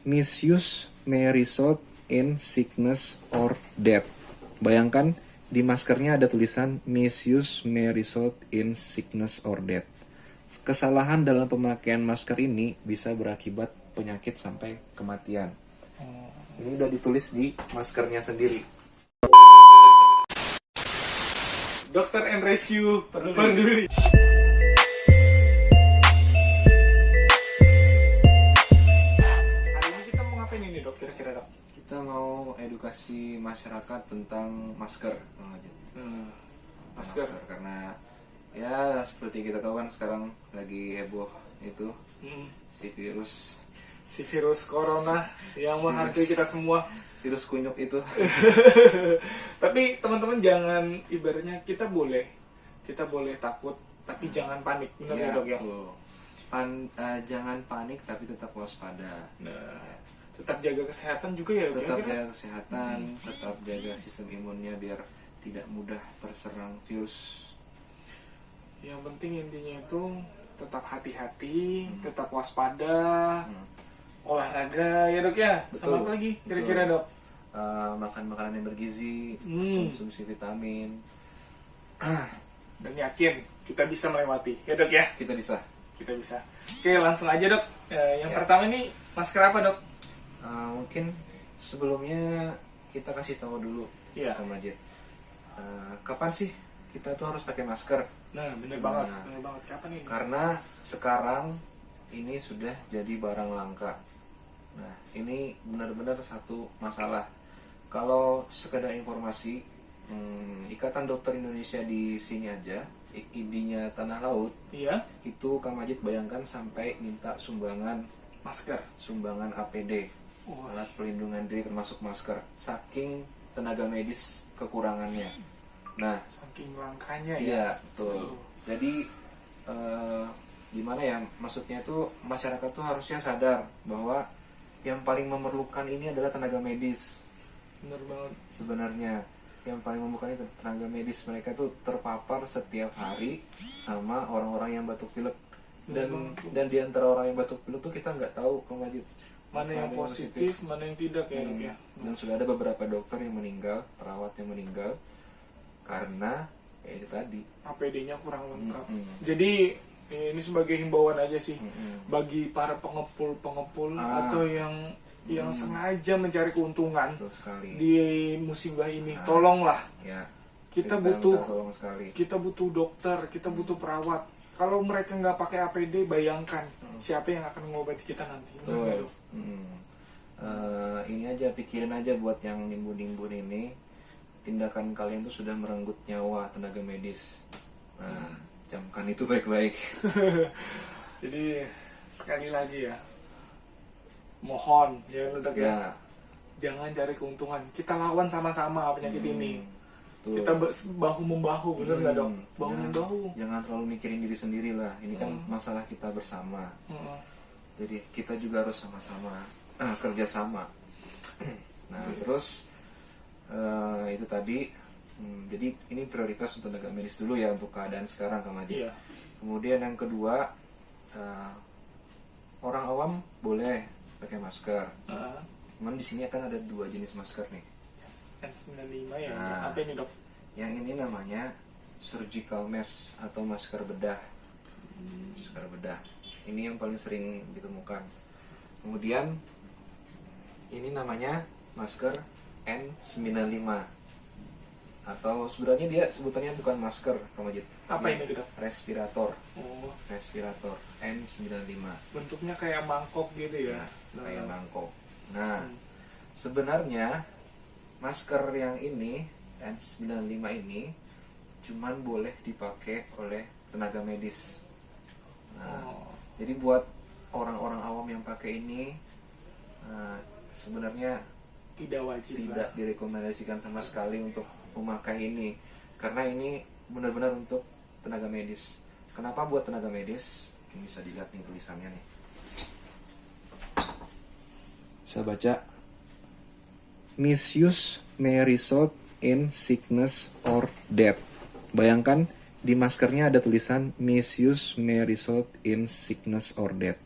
Misuse may result in sickness or death. Bayangkan di maskernya ada tulisan misuse may result in sickness or death. Kesalahan dalam pemakaian masker ini bisa berakibat penyakit sampai kematian. Ini udah ditulis di maskernya sendiri. Dokter and Rescue peduli. Hari ini kita mau ngapain ini dok kira-kira dok? Kita mau edukasi masyarakat tentang masker. Masker. Karena ya seperti kita tahu kan sekarang lagi heboh itu si virus Corona yang menghantui kita semua. virus kunyuk itu. Tapi teman-teman jangan, ibaratnya kita boleh takut tapi jangan panik, benar ya dok ya? Betul. Jangan panik tapi tetap waspada. Nah, tetap jaga kesehatan juga ya dok. Tetap jaga kesehatan, tetap jaga sistem imunnya biar tidak mudah terserang virus. Yang penting intinya itu tetap hati-hati, tetap waspada, olahraga ya dok ya. Betul. Sama apa lagi kira-kira dok? Makan makanan yang bergizi, konsumsi vitamin. Dan yakin kita bisa melewati ya dok ya. Kita bisa. Oke, langsung aja dok. Yang pertama ini masker apa dok? Mungkin sebelumnya kita kasih tahu dulu Iya. ke Majid. Kapan sih kita tuh harus pakai masker? Nah, bener banget. Kapan ini? Karena sekarang ini sudah jadi barang langka. Nah, ini benar-benar satu masalah. Kalau sekedar informasi, Ikatan Dokter Indonesia di sini aja, ID-nya Tanah Laut, Iya. itu Kang Majid bayangkan sampai minta sumbangan APD, alat pelindungan diri termasuk masker, saking tenaga medis kekurangannya. Nah, Saking langkanya ya. iya betul. Jadi gimana ya, maksudnya itu masyarakat tuh harusnya sadar bahwa yang paling memerlukan ini adalah tenaga medis. Bener banget. Sebenarnya yang paling memerlukan itu tenaga medis. Mereka tuh terpapar setiap hari sama orang-orang yang batuk pilek. Dan di antara orang yang batuk pilek tuh kita nggak tahu kemajid Mana yang positif, mana yang tidak ya dok ya. Dan sudah ada beberapa dokter yang meninggal, perawat yang meninggal karena ya itu tadi APD-nya kurang lengkap. Jadi ini sebagai himbauan aja sih bagi para pengepul atau yang sengaja mencari keuntungan di musibah ini. Tolonglah. Ya, Kita butuh dokter, kita butuh perawat. Kalau mereka nggak pakai APD, bayangkan siapa yang akan mengobati kita nanti. Betul. Ini aja, pikirin aja buat yang nimbun-nimbun ini, tindakan kalian tuh sudah merenggut nyawa tenaga medis. Nah, camkan itu baik-baik. Jadi sekali lagi ya, mohon ya dok ya, jangan cari keuntungan. Kita lawan sama-sama penyakit ini. Betul. Kita bahu membahu, bener nggak dok? Bahu membahu. Jangan terlalu mikirin diri sendiri lah. Ini kan masalah kita bersama. Jadi kita juga harus sama-sama kerjasama. Nah terus itu tadi. Jadi ini prioritas untuk tenaga medis dulu ya untuk keadaan sekarang Kang Majid. Iya. Kemudian yang kedua, orang awam boleh pakai masker. Cuman di sini akan ada dua jenis masker nih. N95 ya. Nah, Apa ini dok? Yang ini namanya surgical mask atau masker bedah. Masker bedah. Ini yang paling sering ditemukan. Kemudian ini namanya masker N95. Atau sebenarnya dia sebutannya bukan masker, Kang Majid. Apa ini dok? Respirator. Respirator. N95. Bentuknya kayak mangkok gitu ya. Kayak mangkok. Nah, sebenarnya masker yang ini N95 ini cuman boleh dipakai oleh tenaga medis. Nah, jadi buat orang-orang awam yang pakai ini sebenarnya tidak wajib, tidak direkomendasikan sama sekali untuk memakai ini, karena ini benar-benar untuk tenaga medis. Kenapa buat tenaga medis? Mungkin bisa dilihat nih tulisannya nih. Saya baca, misuse may result in sickness or death. Bayangkan di maskernya ada tulisan misuse may result in sickness or death.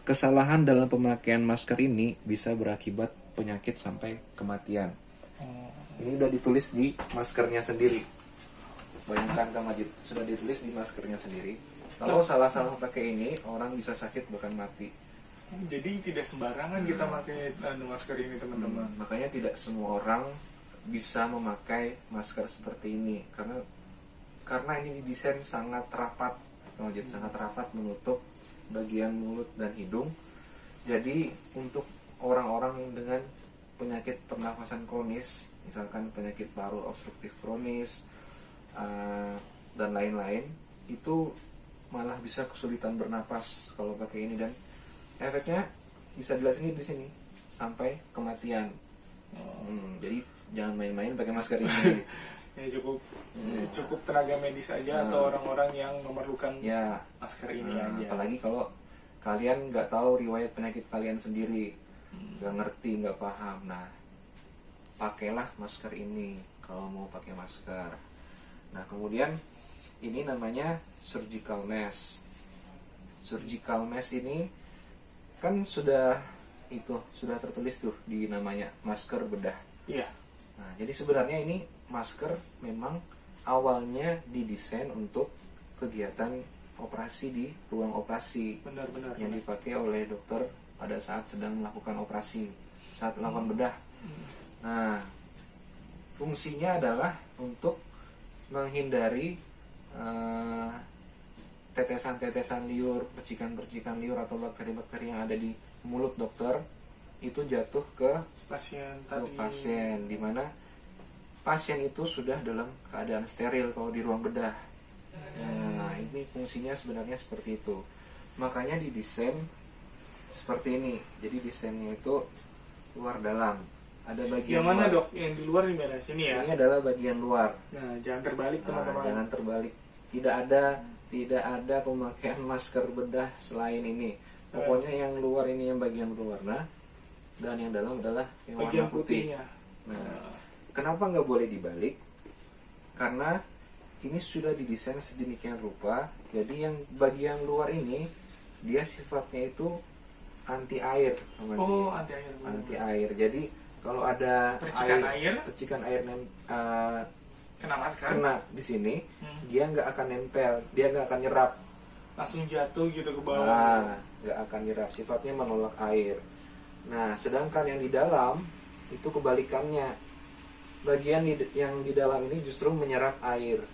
Kesalahan dalam pemakaian masker ini bisa berakibat penyakit sampai kematian. Ini udah ditulis di maskernya sendiri. Bayangkan Kak Majid, sudah ditulis di maskernya sendiri. Kalau salah-salah pakai ini, orang bisa sakit bahkan mati. Jadi tidak sembarangan kita pakai masker ini, teman-teman. Makanya tidak semua orang bisa memakai masker seperti ini karena ini didesain sangat rapat, sangat rapat menutup bagian mulut dan hidung. Jadi untuk orang-orang dengan penyakit pernafasan kronis, misalkan penyakit paru obstruktif kronis dan lain-lain, itu malah bisa kesulitan bernapas kalau pakai ini, dan efeknya bisa jelasin di sini sampai kematian. Jadi jangan main-main pakai masker ini. Ya cukup tenaga medis aja atau orang-orang yang memerlukan masker ini aja. Apalagi kalau kalian nggak tahu riwayat penyakit kalian sendiri, nggak ngerti, nggak paham. Nah, pakailah masker ini kalau mau pakai masker. Nah, kemudian ini namanya surgical mask. Surgical mask ini kan sudah tertulis tuh di namanya masker bedah. Iya. Nah, jadi sebenarnya ini masker memang awalnya didesain untuk kegiatan operasi di ruang operasi. Benar-benar. Yang dipakai oleh dokter pada saat sedang melakukan operasi, saat melakukan bedah. Nah, fungsinya adalah untuk menghindari tetesan-tetesan liur, percikan-percikan liur atau bakteri-bakteri yang ada di mulut dokter itu jatuh ke pasien, di mana pasien itu sudah dalam keadaan steril kalau di ruang bedah. Nah, ini fungsinya sebenarnya seperti itu. Makanya didesain seperti ini. Jadi desainnya itu luar dalam. Ada bagian yang mana luar. Dok? Yang di luar di mana? Sini ya. Ini adalah bagian luar. Nah, jangan terbalik teman-teman. Jangan terbalik. Tidak ada pemakaian masker bedah selain ini. Pokoknya yang luar ini yang bagian berwarna, dan yang dalam adalah yang bagian warna putih. putihnya. Nah, kenapa nggak boleh dibalik? Karena ini sudah didesain sedemikian rupa. Jadi yang bagian luar ini dia sifatnya itu anti air. Oh, anti air. Anti air. Jadi kalau ada percikan air kena masker, kena di sini, dia nggak akan nempel, dia nggak akan nyerap, langsung jatuh gitu ke bawah. Nah, nggak akan nyerap, sifatnya menolak air. Nah, sedangkan yang di dalam itu kebalikannya, bagian yang di dalam ini justru menyerap air,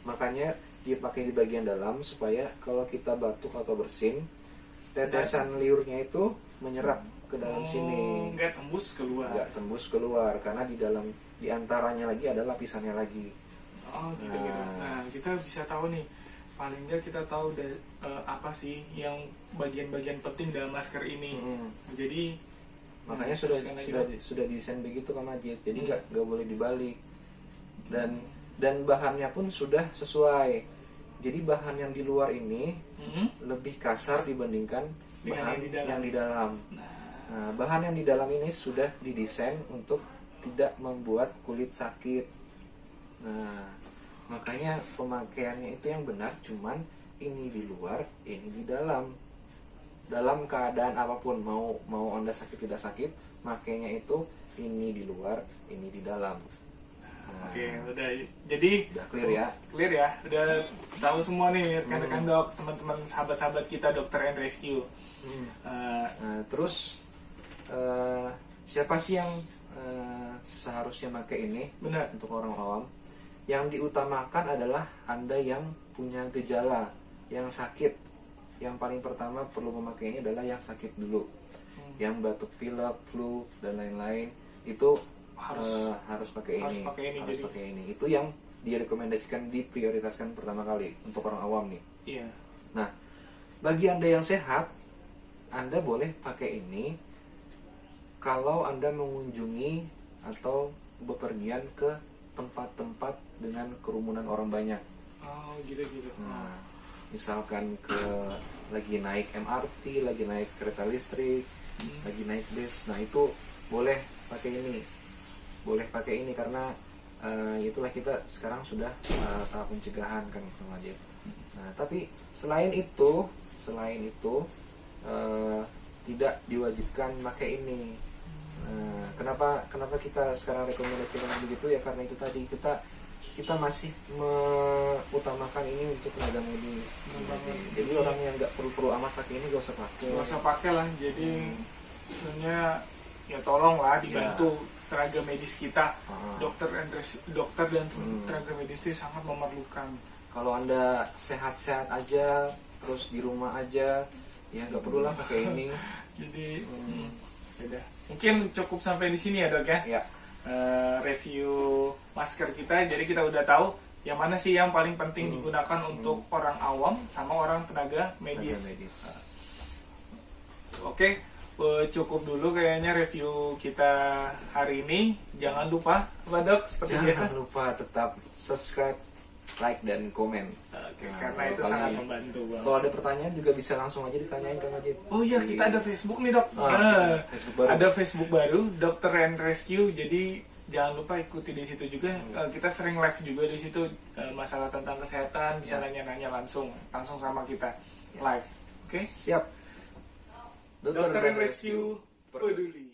makanya dipakai di bagian dalam supaya kalau kita batuk atau bersin, tetesan liurnya itu menyerap ke dalam sini, nggak tembus keluar, karena di antaranya lagi ada lapisannya lagi. Gitu. Nah, kita bisa tahu nih, paling nggak kita tahu apa sih yang bagian-bagian penting dalam masker ini. Jadi makanya sudah desain begitu Kak Majid. Jadi nggak boleh dibalik, dan bahannya pun sudah sesuai. Jadi bahan yang di luar ini lebih kasar dibandingkan bahan yang di dalam. Nah, bahan yang di dalam ini sudah didesain untuk tidak membuat kulit sakit. Nah, makanya pemakaiannya itu yang benar, cuman ini di luar, ini di dalam. Dalam keadaan apapun, mau Anda sakit tidak sakit, makanya itu ini di luar, ini di dalam. Nah, Oke, udah clear ya? Clear ya, udah tahu semua nih rekan-rekan dok, teman-teman sahabat-sahabat kita Dokter and Rescue. Terus siapa sih yang seharusnya pakai ini? Benar. Untuk orang awam, yang diutamakan adalah Anda yang punya gejala, yang sakit. Yang paling pertama perlu memakai ini adalah yang sakit dulu, yang batuk pilek, flu dan lain-lain, itu harus pakai ini. Harus pakai ini. Itu yang direkomendasikan, diprioritaskan pertama kali untuk orang awam nih. Iya. Nah, bagi Anda yang sehat, Anda boleh pakai ini kalau Anda mengunjungi atau bepergian ke tempat-tempat dengan kerumunan orang banyak. Oh, gitu-gitu. Nah, misalkan lagi naik MRT, lagi naik kereta listrik, lagi naik bis, nah itu boleh pakai ini. Boleh pakai ini karena itulah kita sekarang sudah tahap pencegahan kan Majid. Nah, tapi selain itu selain itu tidak diwajibkan pakai ini. Kenapa kita sekarang rekomendasikan begitu ya, karena itu tadi kita masih mengutamakan ini untuk tenaga medis. Jadi orang yang nggak perlu amat pakai ini gak usah pakai lah. Jadi sebenarnya ya tolong lah dibantu tenaga medis kita. Dokter dan tenaga medis itu sangat memerlukan. Kalau Anda sehat-sehat aja terus di rumah aja ya nggak perlu lah pakai ini. Jadi udah mungkin cukup sampai di sini ya dok ya. Review masker kita. Jadi kita udah tahu yang mana sih yang paling penting digunakan untuk orang awam sama orang tenaga medis. Oke, cukup dulu kayaknya review kita hari ini. Jangan lupa Pak Dok, seperti biasa. Jangan lupa tetap subscribe, like, dan komen. Karena itu sangat membantu banget. Kalau ada pertanyaan juga bisa langsung aja ditanyain ke Majid. Oh iya, kita ada Facebook nih dok. Facebook baru. Ada Facebook baru, Dokter and Rescue. Jadi jangan lupa ikuti di situ juga. Kita sering live juga di situ, masalah tentang kesehatan bisa nanya-nanya langsung sama kita live. Oke? Siap. Dokter and Rescue peduli.